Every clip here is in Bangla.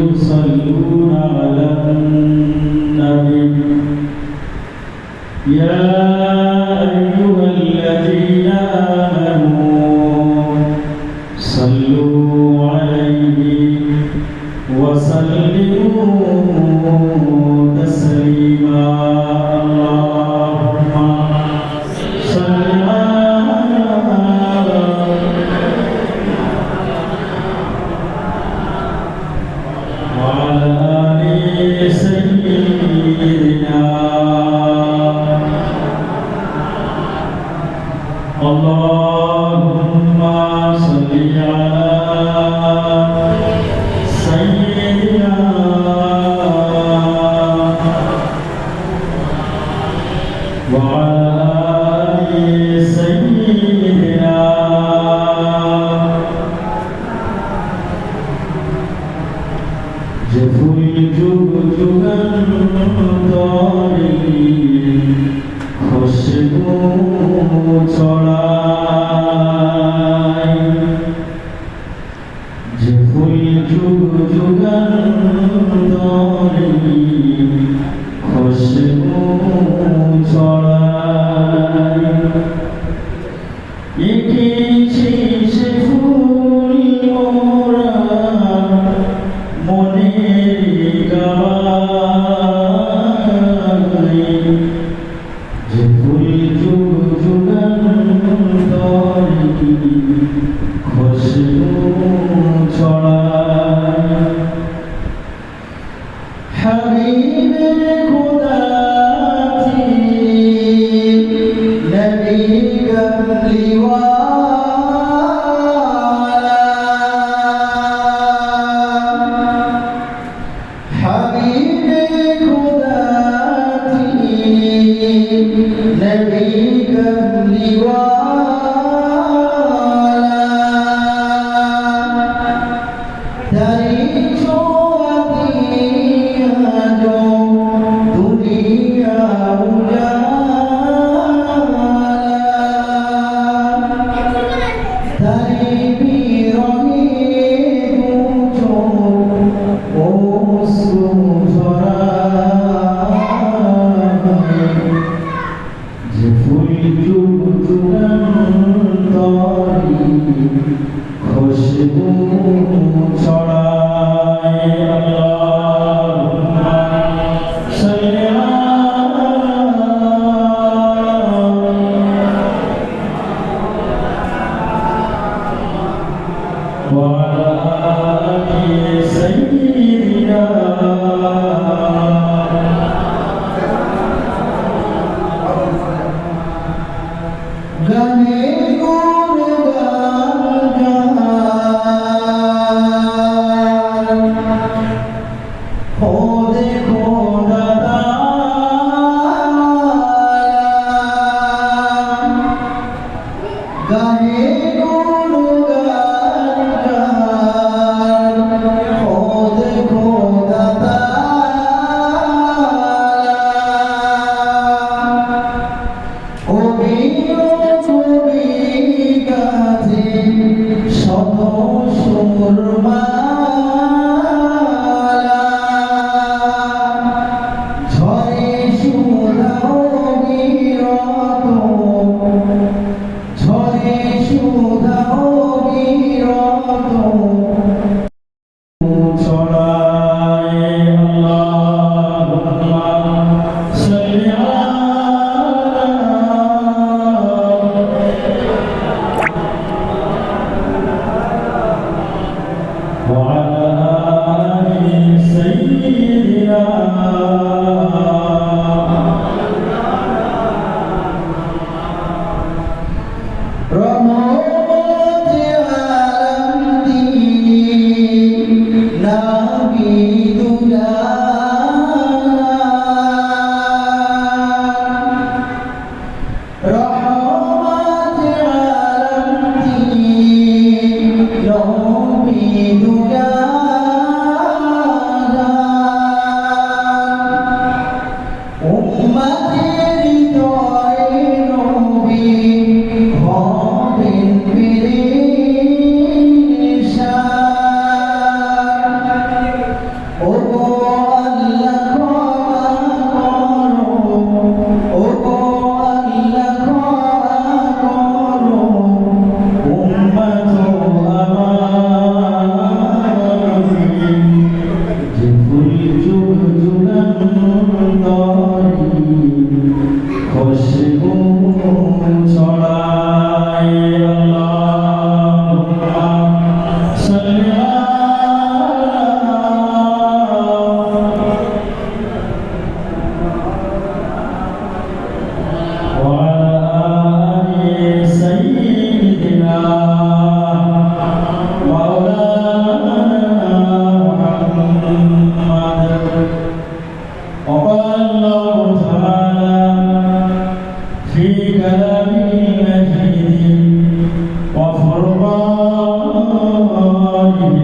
يصلون على النبي يا أيها الذين آمنوا صلوا عليه وسلموا تسليما اللهم صل وعلى آل سيدنا اللهم صل على سيدنا وعلى آل سيدنا جفل جوجان طاري খুশবু ছড়ায় যে ফুল যুগ যুগান্তরে খুশবু ছড়ায় এঁকেছি সে ফুল মোরা মনের গাওয়ায় যে ফুল যুগ যুগান্তরে খুশবু ছড়ায় হাবিবে খোদা থি নবী কমলিওয়ালা হাবিবে খোদা থি नबी कमलिवाला तेरी छोटियां जो दुनिया उजाला तेरी बीरानी जो ओसु যে ফুল যুগ যুগান্তরে খুশবু ছড়ায় আল্লাহুম্মা সাল্লি ওয়া আলি সাইয়্যিদিনা গানে গুণ গান খোদে খোদা গানে গুণ গান খোদে খোদা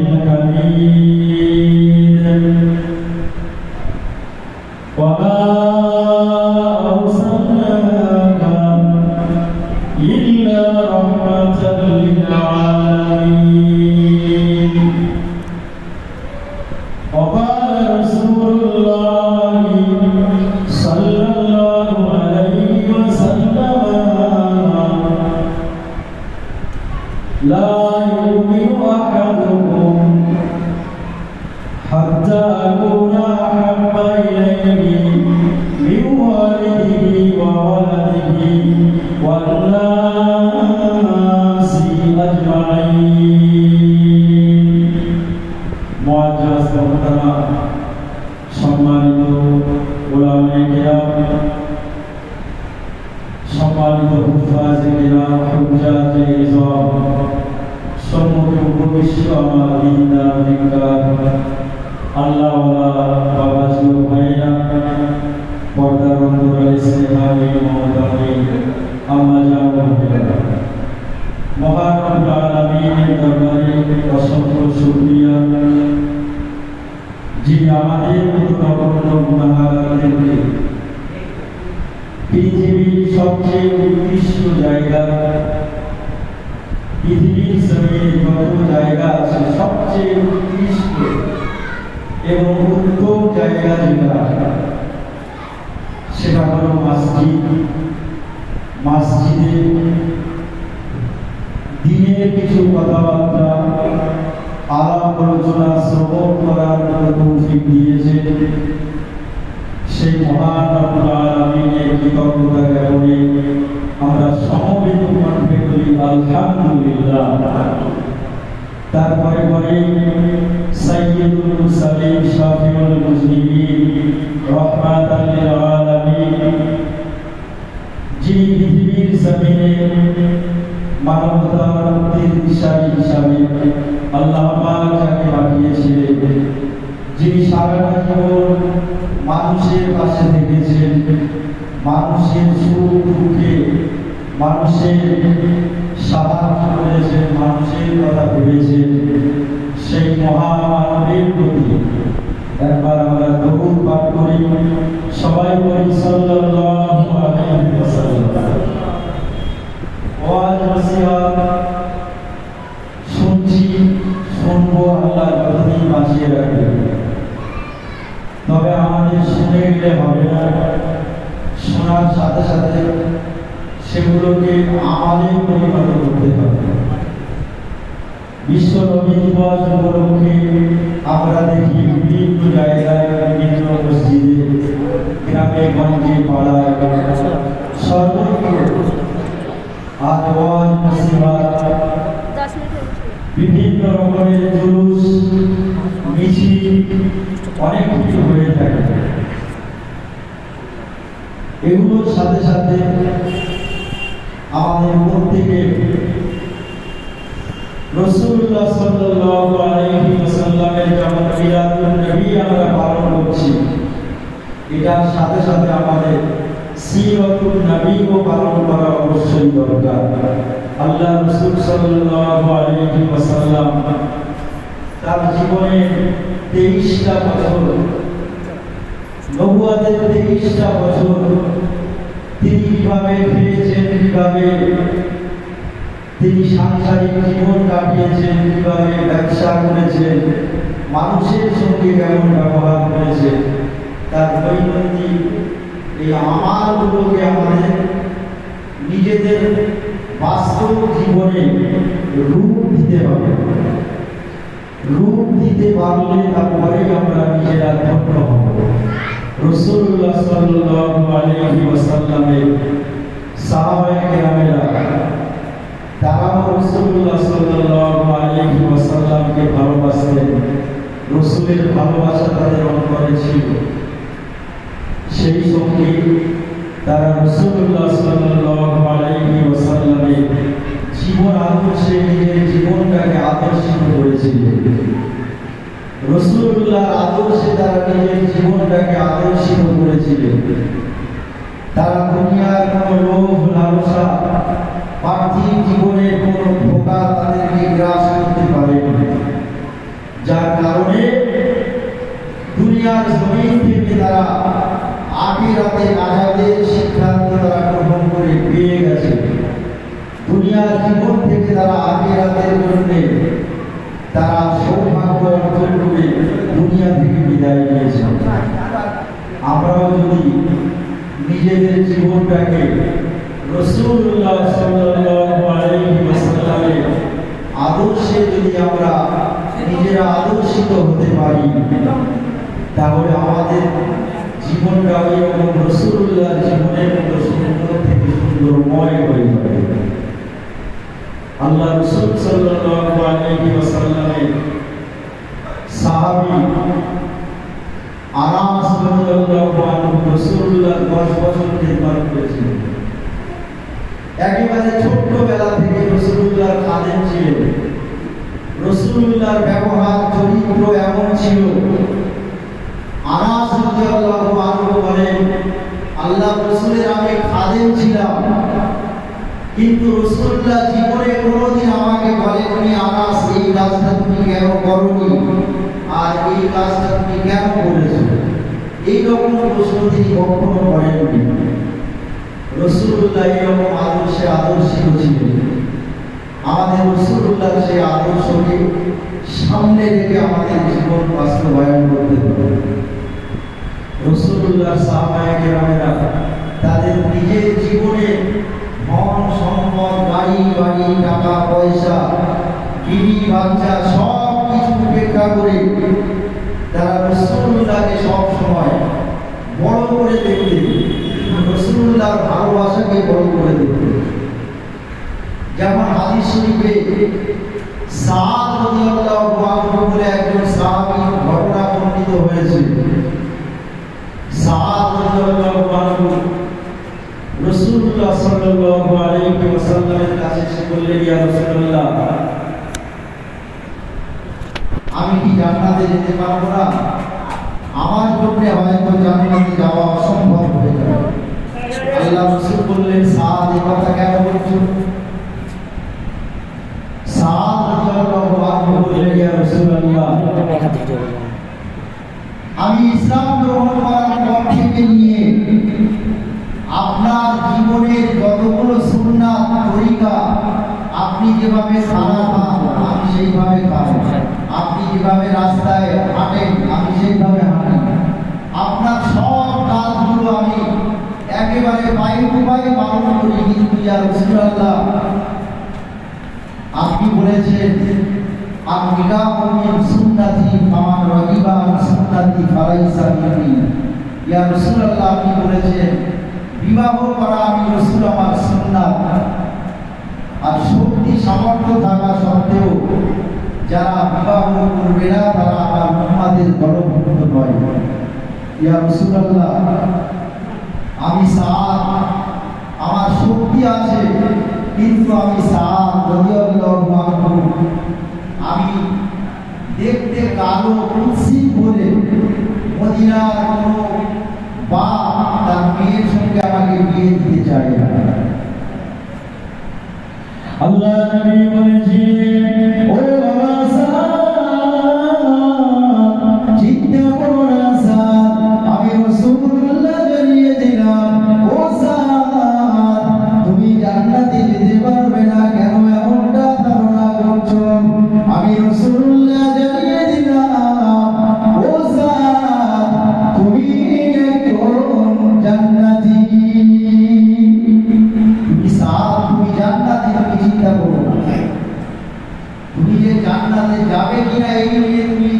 الحميد وما أرسلناك إلا رحمة للعالمين وقال رسول الله صلى الله عليه وسلم لا يؤمن أحدكم حتى أكون أحب إليه من والده وولده والناس أجمعين معزز محترم সম্মানিত উলামায়ে কিরাম সম্মানিত হুফাজে কিরাম হুজ্জাতে ইজম সম্মুখে উপবিষ্ট আমার দিনদার নেককার আল্লাহওয়ালা বাবাজি ও ভাইরা পর্দার অন্তরালে স্নেহাময়ী মমতাময়ী আম্মা জান ও বোনেরা মহান রব্বুল আলামিনের দরবারে অসংখ্য শুকরিয়া যিনি আমাদের মতো নগণ্য গুনাহগারদেরকে পৃথিবীর সবচেয়ে উৎকৃষ্ট জায়গা পৃথিবীর জমিনে যত জায়গা আছে সবচেয়ে উৎকৃষ্ট এবং উত্তম জায়গা যেটা সেটা হলো মসজিদ। মসজিদে দিনের কিছু কথাবার্তা আলাপ আলোচনা শ্রবণ করার তৌফিক দিয়েছে সেই মহান রব্বুল আলামিনের কৃতজ্ঞতা জ্ঞাপনে আমরা সমবেত কণ্ঠে বলি আলহামদুলিল্লাহ। তারপরে পরে সাইয়্যিদুল মুরসালিন শাফিউল মুজনিবিন রাহমাতাল লিল আলামিন যিনি পৃথিবীর জমিনে মানবতার মুক্তির দিশারি হিসাবে আল্লাহ পাক যাকে পাঠিয়েছিলেন, যিনি সারাটা জীবন মানুষের পাশে থেকেছেন, মানুষের সুখ দুঃখে মানুষের সাহায্য করেছেন, মানুষের কথা ভেবেছেন, সেই মহামানবের প্রতি একবার আমরা দরুদ পাঠ করি। সবাই বলি সাল্লাল্লাহু আলাইহি ওয়াসাল্লাম। ওয়াজ নসিহত শুনছি, শুনবো, আল্লাহ যতদিন বাঁচিয়ে রাখবে। তবে আমাদের শুনে গেলে হবে না, শোনার সাথে সাথে সেগুলোকে আমাদের পরিণত করতে হবে। বিশ্ব নবী দিবস উপলক্ষে আমরা দেখি বিভিন্ন জায়গায়, বিভিন্ন মসজিদে, গ্রামে গঞ্জে, পাড়ায় সর্বত্র আওয়াজ নসিহত, বিভিন্ন রকমের জুলুস মিছিল অনেক কিছু হয়ে থাকে। এগুলোর সাথে সাথে আমাদের প্রত্যেকে রাসূলুল্লাহ সাল্লাল্লাহু আলাইহি ওয়াসাল্লামের যেমন মিলাদুন নবী আমরা পালন করছি, এটার সাথে সাথে আমাদের সিরাতুন নবীও পালন করা অবশ্যই দরকার। আল্লাহ রাসূল সাল্লাল্লাহু আলাইহি ওয়াসাল্লাম তার জীবনে 23টা বছর, নবুয়তের 23টা বছর তিনি কিভাবে ফিরেছেন, কিভাবে তিনি সাংসারিক জীবন কাটিয়েছেন, কিভাবে ব্যবসা করেছেন, মানুষের সঙ্গে কেমন ব্যবহার করেছেন, তার দৈনন্দিন এই আমালগুলোকে আমাদের নিজেদের বাস্তব জীবনে রূপ দিতে হবে। রূপ দিতে পারলে তারপরে আমরা নিজেরা ধন্য হব। রাসূলুল্লাহ সাল্লাল্লাহু আলাইহি ওয়াসাল্লামের সাহাবায়ে কেরামেরা তারাও রাসূলুল্লাহ সাল্লাল্লাহু আলাইহি ওয়াসাল্লামকে ভালোবাসতেন, রাসূলের ভালোবাসা তাদের অন্তরে ছিল। সেই সঙ্গে তারা রাসূলুল্লাহ সাল্লাল্লাহু আলাইহি ওয়াসাল্লামের জীবন আদর্শে নিজের জীবনটাকে আদর্শিত করেছিলেন। রাসূলুল্লাহর আদর্শে তারা নিজের জীবনটাকে আদর্শিত করেছিলেন। তারা দুনিয়ার কোনো লোভ লালসা, পার্থিব জীবনের কোনো ধোঁকা তাদেরকে গ্রাস করতে পারেনি। যার কারণে দুনিয়ার জমিন থেকে তারা আখিরাতে নাজাতের সিদ্ধান্ত তারা গ্রহণ করে পেয়ে গেছে। দুনিয়ার জীবন থেকে তারা আখিরাতের জন্য তারা সৌভাগ্য অর্জন করে দুনিয়া থেকে বিদায় নিয়েছে। আমরাও যদি নিজেদের জীবনটাকে রাসূলুল্লাহ সাল্লাল্লাহু আলাইহি ওয়াসাল্লামের আদর্শে যদি আমরা নিজেরা আদর্শিত হতে পারি, তাহলে আমাদের জীবনটাও এবং রাসূলুল্লাহর জীবনের মতো সুন্দর থেকে সুন্দরময় হয়ে যাবে। আল্লাহ রাসূল সাল্লাল্লাহু আলাইহি ওয়াসাল্লামের সাহাবী আনাস রাদিয়াল্লাহু আনহু রাসূলুল্লাহ 10 বছর খেদমত করেছিলেন। একেবারে ছোট্টবেলা থেকে রাসূলুল্লাহর খাদেম ছিলেন। রাসূলুল্লাহর ব্যবহার চরিত্র এমন ছিল, আনাস রাদিয়াল্লাহু আনহু বলেন, আল্লাহ রাসূলের আমি খাদেম ছিলাম, কিন্তু রাসূলুল্লাহ জীবনে কোনোদিন আমাকে বলেননি আনাস এই কাজটা তুমি কেন করোনি আর এই কাজটা তুমি কেন করেছো, এইরকম প্রশ্ন তিনি কখনো করেননি। রাসূলুল্লাহ এরকম আদর্শে আদর্শিত ছিলেন। আমাদের রাসূলুল্লাহ সেই আদর্শকে সামনে রেখে আমাদের জীবন বাস্তবায়ন করতে হবে। রাসূলুল্লাহ সাহাবায়ে কেরামেরা তাদের নিজের জীবনে ধন সম্পদ, গাড়ি বাড়ি, টাকা পয়সা, বিবি বাচ্চা সব কিছু উপেক্ষা করে তারা রাসূলুল্লাহকে সব সময় বড় করে দেখতেন, রাসূলুল্লাহর ভালোবাসাকে বড় করে দেখতেন। যেমন হাদিস শরীফে সাদ রাদিয়াল্লাহু আনহু বলে একজন সাহাবী ঘটনা বর্ণিত হয়েছে। সাদ রাদিয়াল্লাহু আনহু রাসূলুল্লাহ সাল্লাল্লাহু আলাইহি ওয়াসাল্লামের কাছে এসে বললেন, ইয়া রাসূলুল্লাহ, আমি কি জান্নাতে যেতে পারবো না? আমার জন্য হয়তো জান্নাতে যাওয়া অসম্ভব হয়ে যাবে। আল্লাহ রাসূল বললেন, সাদ এই কথা কেন বলছো? সাদ রাদিয়াল্লাহু আনহু বললেন, ইয়া রাসূলুল্লাহ, আমি ইসলাম গ্রহণ করার পর থেকে নিয়ে আপনার জীবনের যতগুলো সুন্নাত তরিকা, আপনি যেভাবে খানা খান আমি সেইভাবে খাই, আপনি যেভাবে রাস্তায় হাঁটেন আমি সেইভাবে হাঁটি, আপনার সব কাজগুলো আমি একেবারে পায়ে টু পায়ে পালন করি। কিন্তু ইয়া রাসূলুল্লাহ, আপনি বলেছেন আন-নিকাহু মিন সুন্নতি ফামান রাগিবা আন সুন্নতি ফালাইসা মিন্নি। ইয়া রাসূলুল্লাহ, আপনি বলেছেন বিবাহ করা আমি রাসূল আমার সুন্নাত, আর শক্তি সামর্থ্য থাকা সত্ত্বেও যারা বিবাহ করবে না তারা আমার উম্মতের দলভুক্ত নয়। ইয়া রাসূলুল্লাহ, আমি সাদ, আমার শক্তি আছে, কিন্তু আমি সাদ রাদিয়াল্লাহু আনহু, আমি দেখতে কালো কুৎসিত বলে মদিনার কোনো বাপ তার মেয়ের সঙ্গে আমাকে বিয়ে দিতে চায় না। আল্লাহ নবী বলেছেন, ও বাবা সাদ, চিন্তা করো না সাদ, আমি রাসূলুল্লাহ জানিয়ে দিলাম, ও সাদ, তুমি জান্নাতে যেতে পারবে না, কেন এমনটা ধারণা করছো? আমি রাসূলুল্লাহ জানিয়ে দিলাম, ও সাদ, তুমি একজন জান্নাতি। তুমি সাদ, তুমি জান্নাতি, তুমি চিন্তা করো না। তুমি যে জান্নাতে যাবে কিনা এই নিয়ে তুমি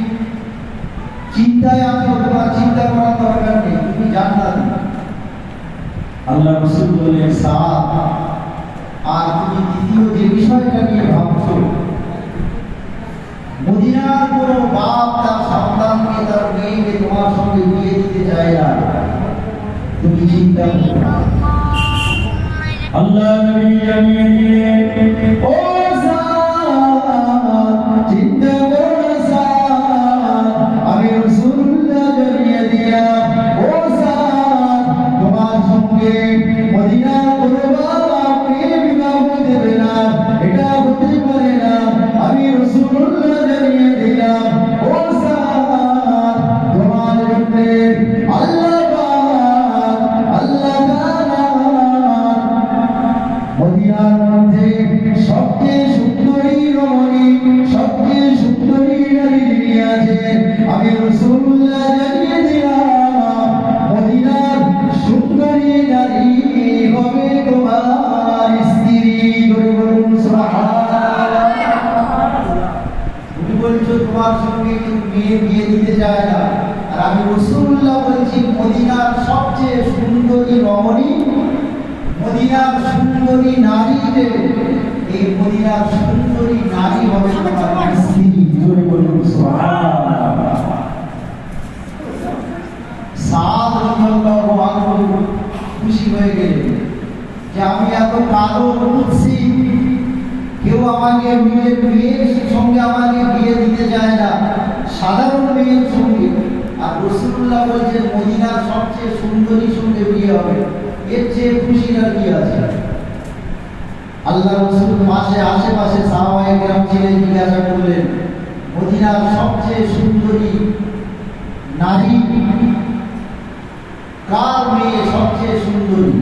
চিন্তায় আছো, তোমার চিন্তা করার দরকার নেই, তুমি জান্নাতি। আল্লাহ রাসূল বললেন, সাদ, আর তুমি দ্বিতীয় যে বিষয়টা নিয়ে ভাবছো, মদিনার কোনো বাপ তার সন্তানকে তার মেয়েকে তোমার সঙ্গে বিয়ে দিতে চায় না, তুমি চিন্তা করো না। আল্লাহ নবী জানিয়ে দিলেন, ও সাদ, চিন্তা করো না সাদ, আমি রাসূলুল্লাহ জানিয়ে দিলাম, ও সাদ, তোমার সঙ্গে মদিনার কোনো বাপ আপনাকে বিবাহ দেবে না, এটা হতে পারে না। আমি রাসূলুল্লাহ জানিয়ে দিলাম, ও আছে আমি রাসূলুল্লাহ জানিয়ে দিলাম মদিনার সুন্দরী নারী হবে তোমার স্ত্রী। বলুন সুবহানাল্লাহ। তুমি বলছো তোমার সঙ্গে কেউ বিয়ে দিতে চায় না, আর আমি রাসূলুল্লাহ বলছি মদিনার সবচেয়ে সুন্দরী রমণী, মদিনার সুন্দরী নারী, যে এই মদিনার সুন্দরী নারী হবে তোমার স্ত্রী। জোরে বলুন সুবহানাল্লাহ। সাদ রাদিয়াল্লাহু আনহু খুশি হয়ে গেলেন যে আমি এত কালো বুঝছি, কেউ আমাকে মেয়ের সঙ্গে আমাকে বিয়ে দিতে চায় না, সাধারণ মেয়ের সঙ্গে। আর রাসূলুল্লাহ বলছেন মদিনার সবচেয়ে সুন্দরী সঙ্গে বিয়ে হবে, এর চেয়ে খুশির আর কি আছে? আল্লাহ রাসূল আশেপাশে সাহাবায়ে কেরাম ছিলেন, জিজ্ঞাসা করলেন মদিনার সবচেয়ে সুন্দরী নারী কার মেয়ে সবচেয়ে সুন্দরী?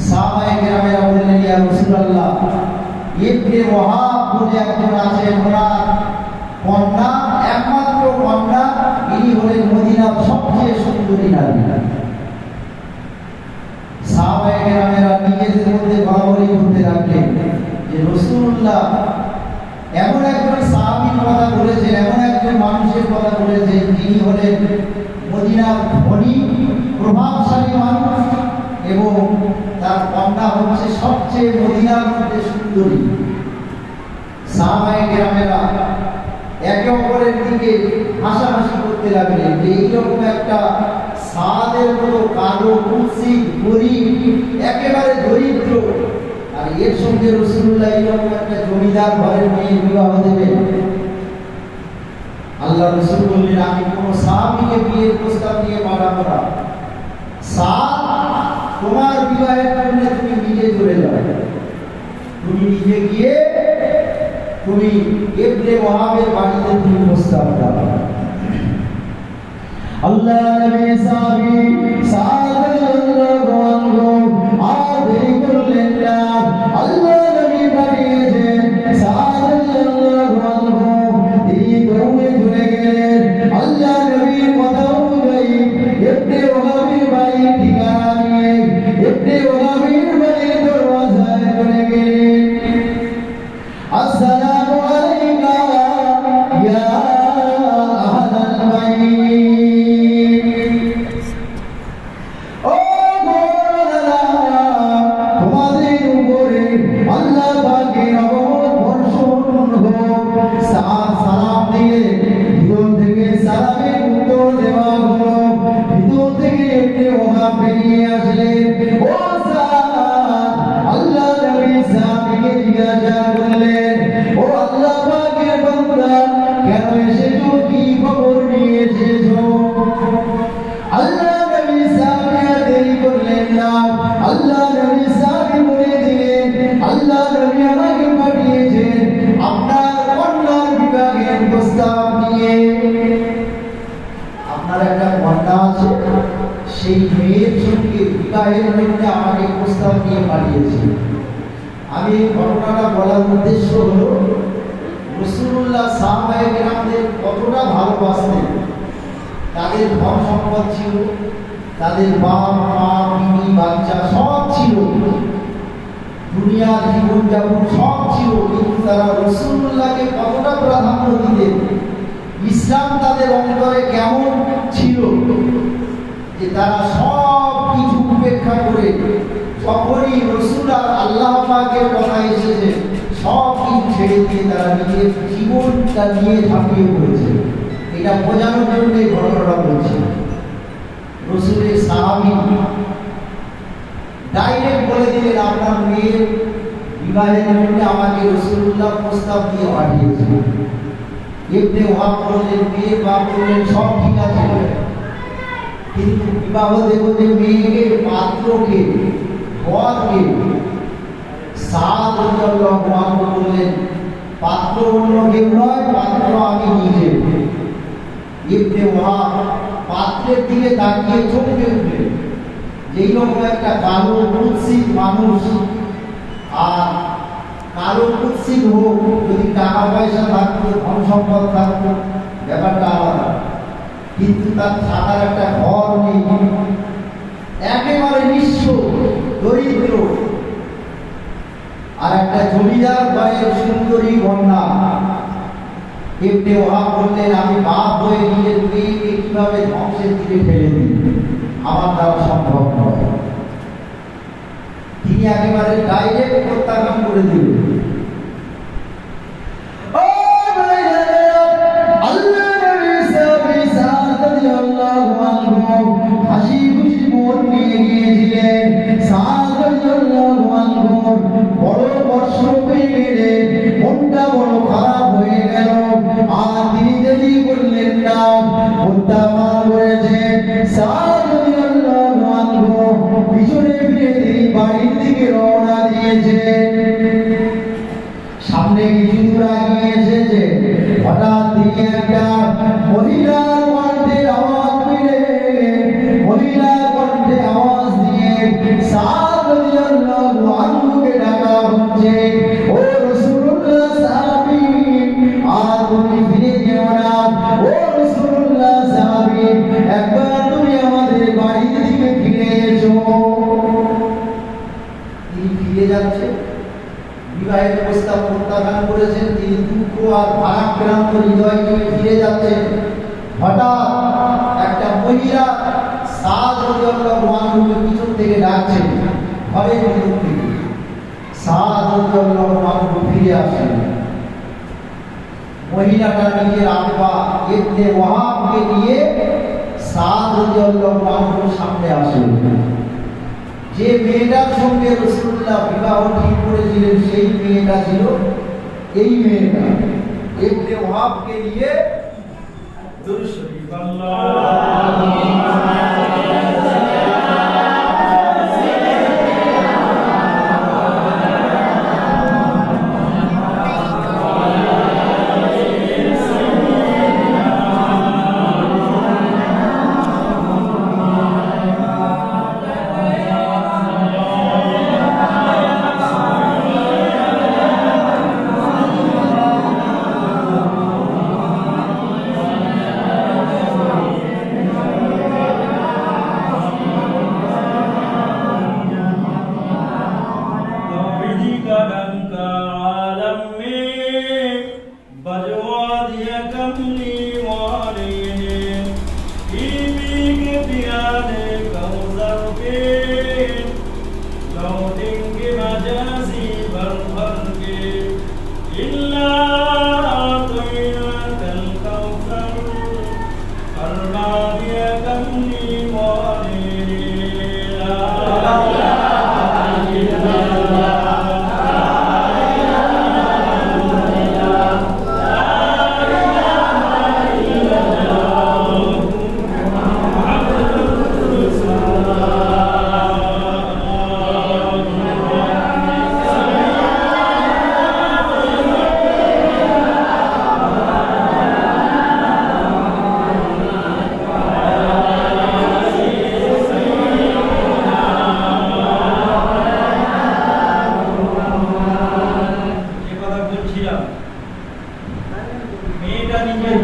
সাহাবায়ে কেরামেরা বললেন ইয়া রাসূলুল্লাহ ইবনে ওয়াহাব বলে একজন আছেন, ওনার কন্যা, একমাত্র কন্যা, ইনি হলেন মদিনার সবচেয়ে সুন্দরী নারী। সাহাবায়ে কেরামেরা নিজেদের মধ্যে বলাবলি করতে লাগলেন যে রাসূলুল্লাহ এমন একজন সাহাবীর কথা বলেছেন, এমন একজন মানুষের কথা বলেছেন যিনি হলেন মদিনার ধনী প্রভাবশালী মানুষ এবং তার কন্যা হচ্ছে সবচেয়ে মদিনার মধ্যে সুন্দরী। সাহাবায়ে কেরামেরা একে অপরের দিকে হাসাহাসি করতে লাগলেন যে এইরকম একটা সাদের মতো কালো কুৎসিত গরীব, একেবারে দরিদ্র, আর এর সঙ্গে রাসূলুল্লাহ এইরকম একটা জমিদার ঘরের মেয়ে বিবাহ দেবেন। আল্লাহ রাসূল বললেন আমি কোন সাহাবীকে বিয়ের প্রস্তাব নিয়ে পাঠাবো না, সাদ তোমার বিবাহের জন্য তুমি নিজে চলে যাও, তুমি নিজে গিয়ে তুমি ইবনে ওয়াহাবের বাড়িতে তুমি প্রস্তাব দাও। আল্লাহ নবী সাহাবী সাদ রাদিয়াল্লাহু আনহু আর দেরি করলেন না, আল্লাহ নবী পাঠিয়েছেন সাদ রাদিয়াল্লাহু আনহু, তিনি দৌড়ে চলে গেলেন। আল্লাহ নবীর কথা অনুযায়ী ইবনে ওয়াহাবের বাড়ির ঠিকানা নিয়ে ইবনে ওয়াহাবের বাড়ির দরওয়াজায় চলে গেলেন। আসসালামু আলাইকা ইয়া আহলাল বাইত। ও গোরালা, তোমাদের উপরে আল্লাহ পাকের রহমত বর্ষণ হোক। সালাম দিয়ে ভিতর থেকে সালামের উত্তর দেওয়া হলো। ভিতর থেকে ইবনে ওয়াহাব বেরিয়ে আসলেন। ও সাদ, আল্লাহ নবী সাহাবীকে জিজ্ঞাসা করলেন ও আল্লাহ পাকের বান্দা কেন এসেছো, কি খবর নিয়ে এসেছো? আল্লাহ নবী সাহাবী দেরি করলেন না, আল্লাহ নবী সাহাবী বলে দিলেন আল্লাহ নবী আমাকে পাঠিয়েছেন আপনার কন্যার বিবাহের প্রস্তাব নিয়ে। আপনার একটা কন্যা আছে, সেই মেয়ের সঙ্গে বিবাহের জন্য আমাকে প্রস্তাব নিয়ে পাঠিয়েছে। আমি এই ঘটনাটা বলার উদ্দেশ্য হলো রাসূলুল্লাহ সাহাবায়ে কেরামদের কতটা ভালোবাসতেন। তাদের ধন সম্পদ ছিল, তাদের বাপ মা বিবি বাচ্চা সব ছিল, দুনিয়ার জীবনযাপন সব ছিল, কিন্তু তারা রাসূলুল্লাহকে কতটা প্রাধান্য দিতেন। ইসলাম তাদের অন্তরে কেমন ছিল যে তারা সব কিছু উপেক্ষা করে যখনই রাসূল আর আল্লাহ পাকের কথা এসেছে সব কিছু ছেড়ে দিয়ে তারা নিজের জীবনটা নিয়ে ঝাঁপিয়ে পড়েছে। এটা বোঝানোর জন্য এই ঘটনাটা বলছি। রাসূলের সাহাবী ডাইরেক্ট বলে দিলেন আপনার মেয়ের বিবাহের জন্য আমাকে রাসূলুল্লাহ প্রস্তাব দিয়ে পাঠিয়েছে। ইবনে ওয়াহাব বললেন, মেয়ের বাপ বললেন সব ঠিক আছে, কিন্তু বিবাহ দেব যে মেয়েকে, পাত্রকে, বরকে। সাদ রাদিয়াল্লাহু আনহু বললেন পাত্র অন্য কেউ নয়, পাত্র আমি নিজে। ইবনে ওয়াহাব পাত্রের দিকে তাকিয়ে চমকে উঠলেন। যেইরকম একটা কালো কুৎসিত মানুষ, আর কালো কুৎসিত হোক, যদি টাকা পয়সা থাকতো, ধন সম্পদ থাকতো, ব্যাপারটা আলাদা কিন্তু তার থাকার একটা ঘর নেই, একেবারে নিঃস্ব দরিদ্র। আর একটা জমিদার ঘরের সুন্দরী কন্যা। ইবনে ওয়াহাব বললেন, আমি বাপ হয়ে নিজের মেয়েকে কিভাবে ধ্বংসের দিকে ফেলে দিই, আমার দ্বারা সম্ভব নয়। তিনি একেবারে ডাইরেক্ট প্রত্যাখ্যান করে দিলেন। হাসি খুশি মন নিয়ে গিয়েছিলেন। বড় কষ্ট পেয়ে গেলেন, মনটা বড় খারাপ হয়ে গেল। আর তিনি দেরি করলেন না, প্রত্যাখ্যান করেছেন। পিছনে ফিরে তিনি বাড়ির দিকে রওনা দিয়েছেন। সামনে কিছু দূর আগিয়ে এসেছে, হঠাৎ তিনি একটা মহিলার কণ্ঠের আওয়াজ পেলেন। মহিলার কণ্ঠে আওয়াজ দিয়ে সাদ রাদিয়াল্লাহু আনহুকে ডাকা হচ্ছে, ও রাসূলুল্লাহ সাহাবী, আর তুমি ফিরে যেও না। ও রাসূলুল্লাহ সাহাবী, একবার তুমি আমাদের বাড়ির দিকে ফিরে এসো। তিনি ফিরে যাচ্ছে, বিবাহের প্রস্তাব প্রত্যাখ্যান করেছেন। তিনি দুঃখ আর ভারাক্রান্ত হৃদয় নিয়ে ফিরে যাচ্ছেন। হঠাৎ একটা মহিলা সাদ রাদিয়াল্লাহু আনহুকে পিছন থেকে ডাকছেন, ঘরের ভিতর থেকে। সাদ রাদিয়াল্লাহু আনহু ফিরে আসেন। মহিলাটা নিজের আব্বা ইবনে ওয়াহাবকে নিয়ে সাদ রাদিয়াল্লাহু আনহুর সামনে আসেন। যে মেয়েটার সঙ্গে রাসূলুল্লাহ বিবাহ ঠিক করেছিলেন, সেই মেয়েটা ছিল এই মেয়েটা। ইবনে ওয়াহাবকে নিয়ে দুরূদ শরীফ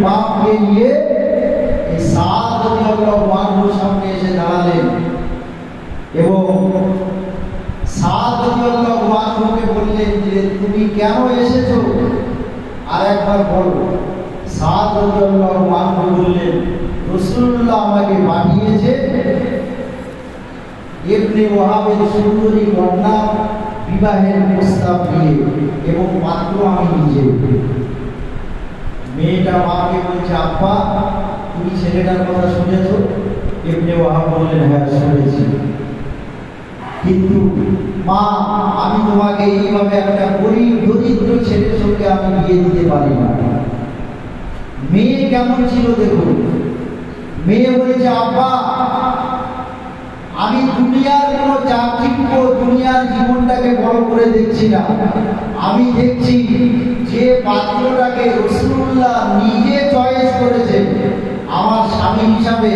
বাপকে নিয়ে এই সাদ রাদিয়াল্লাহু আনহুর সামনে এসে দাঁড়ালেন এবং সাদ রাদিয়াল্লাহু আনহুকে বললেন যে তুমি কেন এসেছো, আর একবার বলো। সাদ রাদিয়াল্লাহু আনহু বললেন, রাসূলুল্লাহ আমাকে পাঠিয়েছে ইবনে ওয়াহাবের সুন্দরী কন্যা বিবাহের প্রস্তাব দিয়ে, এবং মাত্র আমি নিজে। মেয়েটা মাকে বলছে, আব্বা তুমি ছেলেটার কথা শুনেছ? ইবনে ওয়াহাব বললেন, হ্যাঁ শুনেছি, কিন্তু মা আমি তোমাকে এইভাবে একটা গরিব দরিদ্র ছেলের সঙ্গে আমি বিয়ে দিতে পারি না। মেয়ে কেমন ছিল দেখুন। মেয়ে বলেছে, আব্বা আমি দুনিয়ার কোনো চাকচিক্য, দুনিয়ার জীবনটাকে বড় করে দেখছি না। আমি দেখছি যে পাত্রটাকে রাসূলুল্লাহ নিজে চয়েস করেছে আমার স্বামী হিসাবে,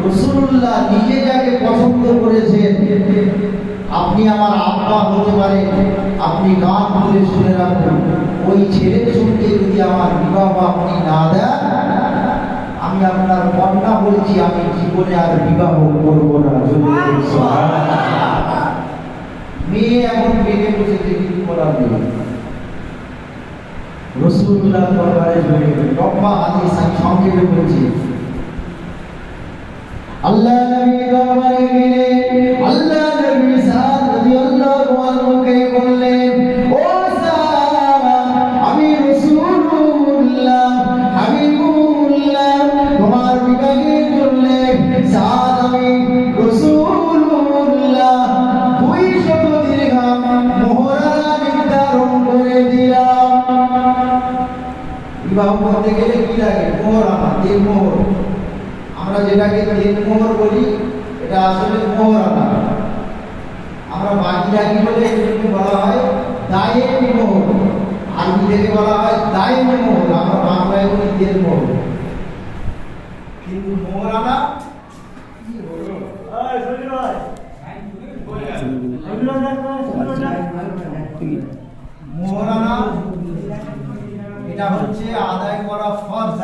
রাসূলুল্লাহ নিজে যাকে পছন্দ করেছেন, আপনি আমার আব্বা হতে পারেন, আপনি গান খুলে শুনে রাখুন, ওই ছেলের সঙ্গে যদি আমার বিবাহ আপনি না দেন, আমি আপনার কন্যা আমি জীবনে আর বিবাহ করব না। মেয়ে এখন বেড়ে বসেছে, কিছু করার নেই। রাসূলুল্লাহ দরবারে জড়িয়ে গেল। লম্বা হাদিস আমি সংক্ষেপে বলছি। আল্লাহ নবী দরবারে গেলেন। আল্লাহ নবী সাদ রাদিয়াল্লাহু আনহুকে বললেন, ও সাদ, আমি রাসূলুল্লাহ হাবিবুল্লাহ তোমার বিবাহে করলে সাদ আমি রাসূলুল্লাহ 200 দিরহাম মোহরানা নির্ধারণ করে দিলাম। বিবাহ করতে গেলে কি লাগে? মোহরানা, দিরমোহর। আমরা যেটাকে দিরমোহর বলি, এটা আসলে মোহরানা। আমরা বাকিরা কি বলে এটাকে বলা হয় দায়েমি মোহর। আরবি থেকে বলা হয় দায়েমি মোহর, আমরা বাংলায় বলি দিরমোহর। কিন্তু মোহরানা কি হলো? মোহরানা এটা হচ্ছে আদায় করা ফরজ।